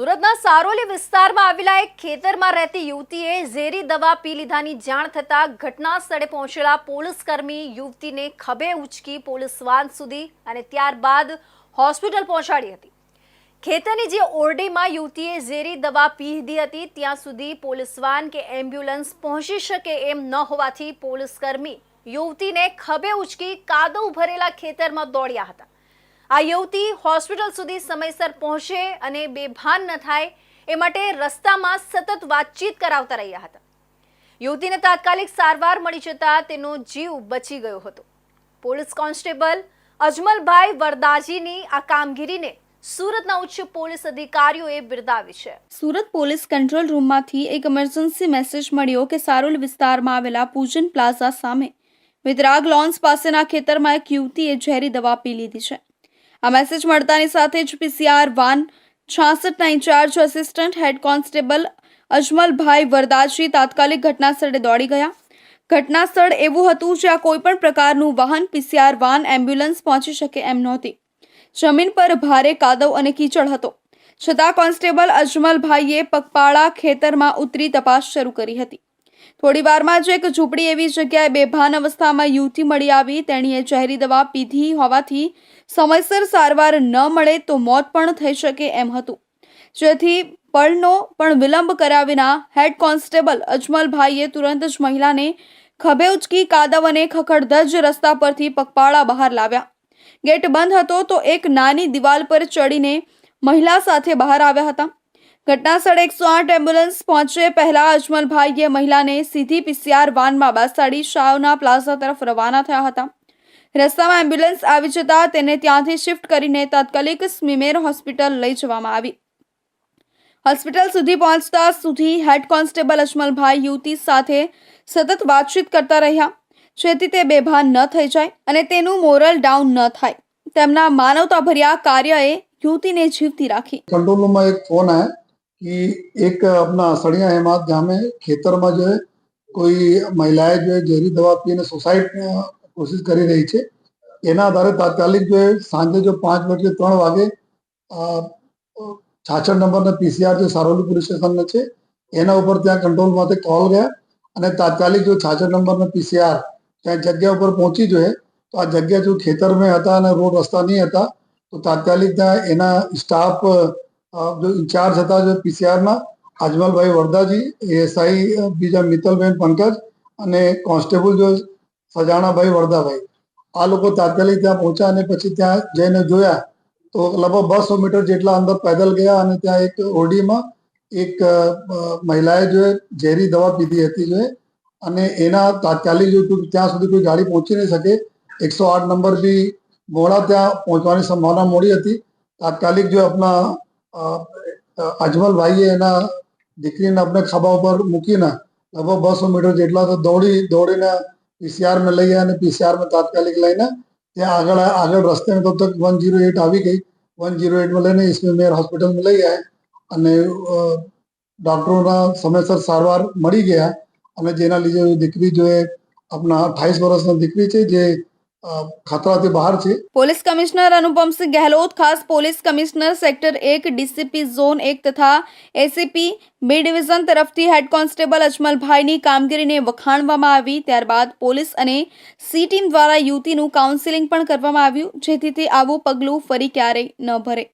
સુરતના સારોલી વિસ્તારમાં આવેલા એક ખેતરમાં રહેતી યુવતીએ ઝેરી દવા પી લીધાની જાણ થતા ઘટના સ્થળે પહોંચેલા પોલીસકર્મી યુવતીને ખભે ઉંચકી પોલીસ વાન સુધી અને ત્યારબાદ હોસ્પિટલ પહોંચાડી હતી। ખેતરની જે ઓરડીમાં યુવતીએ ઝેરી દવા પી લીધી હતી ત્યાં સુધી પોલીસ વાન કે એમ્બ્યુલન્સ પહોંચી શકે એમ ન હોવાથી પોલીસકર્મી યુવતીને ખભે ઉંચકી કાદવ ભરેલા ખેતરમાં દોડ્યા હતા। આ યુવતી હોસ્પિટલ સુધી સમયસર પહોંચે અને બેભાન ન થાય એ માટે રસ્તામાં સતત વાતચીત કરાવતા રહ્યા હતા। યુવતીને તાત્કાલિક સારવાર મળી જતા તેનો જીવ બચી ગયો હતો। પોલીસ કોન્સ્ટેબલ અજમલભાઈ વરદાજીની આ કામગીરીને સુરતના ઉચ્ચ પોલીસ અધિકારીઓએ બિરદાવી છે। સુરત પોલીસ કંટ્રોલ રૂમમાંથી એક ઇમરજન્સી મેસેજ મળ્યો કે સારોલ વિસ્તારમાં આવેલા પૂજન પ્લાઝા સામે વિતરાગ લોન્સ પાસેના ખેતરમાં એક યુવતીએ ઝેરી દવા પી લીધી છે। આ મેસેજ મળતાની સાથે જ પીસીઆર વાન 66ના incharge assistant head constable Ajmalbhai Vardaji તાત્કાલિક ઘટના સ્થળે દોડી ગયા। ઘટના સ્થળ એવું હતું જ્યાં કોઈ પણ પ્રકારનું વાહન પીસીઆર વાન એમ્બ્યુલન્સ પહોંચી શકે એમ નહોતી। જમીન પર ભારે કાદવ અને કીચડ હતો, છતાં કોન્સ્ટેબલ અજમલભાઈએ પગપાળા ખેતરમાં ઉતરી તપાસ શરૂ કરી હતી। થોડી વારમાં જ એક ઝૂંપડી એવી જગ્યાએ બેભાન અવસ્થામાં યુવતી મળી આવી। તેણીએ ઝેરી દવા પીધી હોવાથી સમયસર સારવાર ન મળે તો મોત પણ થઈ શકે એમ હતું, જેથી પળનો પણ વિલંબ કર્યા વિના હેડ કોન્સ્ટેબલ અજમલભાઈએ તુરંત જ મહિલાને ખભે ઉચકી કાદવ અને ખખડધજ રસ્તા પરથી પગપાળા બહાર લાવ્યા। ગેટ બંધ હતો તો એક નાની દિવાલ પર ચડીને મહિલા સાથે બહાર આવ્યા હતા। ઘટના સ્થળે 108 એમ્બ્યુલન્સ પહોંચે પહેલા અજમલભાઈએ મહિલાને સીધી પીસીઆર વાનમાં બેસાડી શાહના પ્લાઝા તરફ રવાના થયા હતા। રસ્તામાં એમ્બ્યુલન્સ આવી જતા તેને ત્યાંથી શિફ્ટ કરીને તાત્કાલિક સ્મીમેર હોસ્પિટલ લઈ જવામાં આવી। હોસ્પિટલ સુધી પહોંચતા સુધી હેડ કોન્સ્ટેબલ અજમલભાઈ યુવતી સાથે સતત વાતચીત કરતા રહ્યા, જેથી તે બેભાન ન થઈ જાય અને તેનું મોરલ ડાઉન ન થાય। તેમના માનવતાભર્યા કાર્યએ युवती ने जीवती राखी। कंट्रोल रूम में एक फोन आया कि एक अपना सड़िया हेमाद जहाँ में खेतर में जो है कोई महिलाएं जो है जहरी दवा पीने सुसाइड कोशिश કરી રહી છે। એના આધારે તાત્કાલિક જો સાંજે જો 5 વાગે 3 વાગે 66 નંબરના પીસીઆર જે સારોલી પોલીસ સ્ટેશન છે એના ઉપર ત્યાં કંટ્રોલમાંથી કોલ ગયા અને તાત્કાલિક જો 66 નંબરના પીસીઆર ત્યાં જગ્યા ઉપર પહોંચી જોઈએ તો આ જગ્યા જો ખેતર में હતા અને રોડ રસ્તા નહીં હતા તો તાત્કાલિક ત્યાં એના સ્ટાફ जो इंचार्ज था जो पीसीआर ना अजमलभाई वरदाजी, एएसआई बीजा मित्तलबेन पंकज અને કોન્સ્ટેબલ જો સજાણાભાઈ વરદાભાઈ આ લોકો તાત્કાલિક ત્યાં પહોંચ્યા અને પછી ત્યાં જઈને જોયા તો લગભગ 200 મીટર જેટલા અંદર પેદલ ગયા અને ત્યાં એક ઓરડીમાં એક મહિલાએ જો ઝેરી દવા પીધી હતી જો અને એના તાત્કાલિક જો ત્યાં સુધી કોઈ ગાડી પહોંચી નહીં શકે 108 નંબર બી મોડા ત્યાં પહોંચવાની સંભાવના મોડી હતી। તાત્કાલિક જો આપણા અજમલભાઈએ એના દીકરીને આપણે ખભા ઉપર મૂકીને લગભગ 200 મીટર જેટલા તો દોડીને પીસીઆર में લઈ ગયા અને પીસીઆર में તાત્કાલિક લઈને ત્યાં આગળ રસ્તે में તબ તક 108 આવી ગઈ। 108 में લઈને સ્મીમેર હોસ્પિટલ में લઈ ગયા અને ડોક્ટરોના સમયસર સારવાર મળી ગયા અને જેના લીધે દીકરી જો આપણા 28 વર્ષની દીકરી છે જે ખતરાથી બહાર છે। પોલીસ કમિશનર અનુપમસિંહ ગહેલોત, ખાસ police commissioner sector 1 DCP zone 1 તથા એસીપી બી ડિવિઝન તરફથી હેડ કોન્સ્ટેબલ અજમલભાઈની કામગીરીને વખાણવામાં આવી। ત્યારબાદ પોલીસ અને સી ટીમ દ્વારા યુવતીનું કાઉન્સેલિંગ પણ કરવામાં આવ્યું, જેથી તે આવું પગલું ફરી ક્યારેય ન ભરે।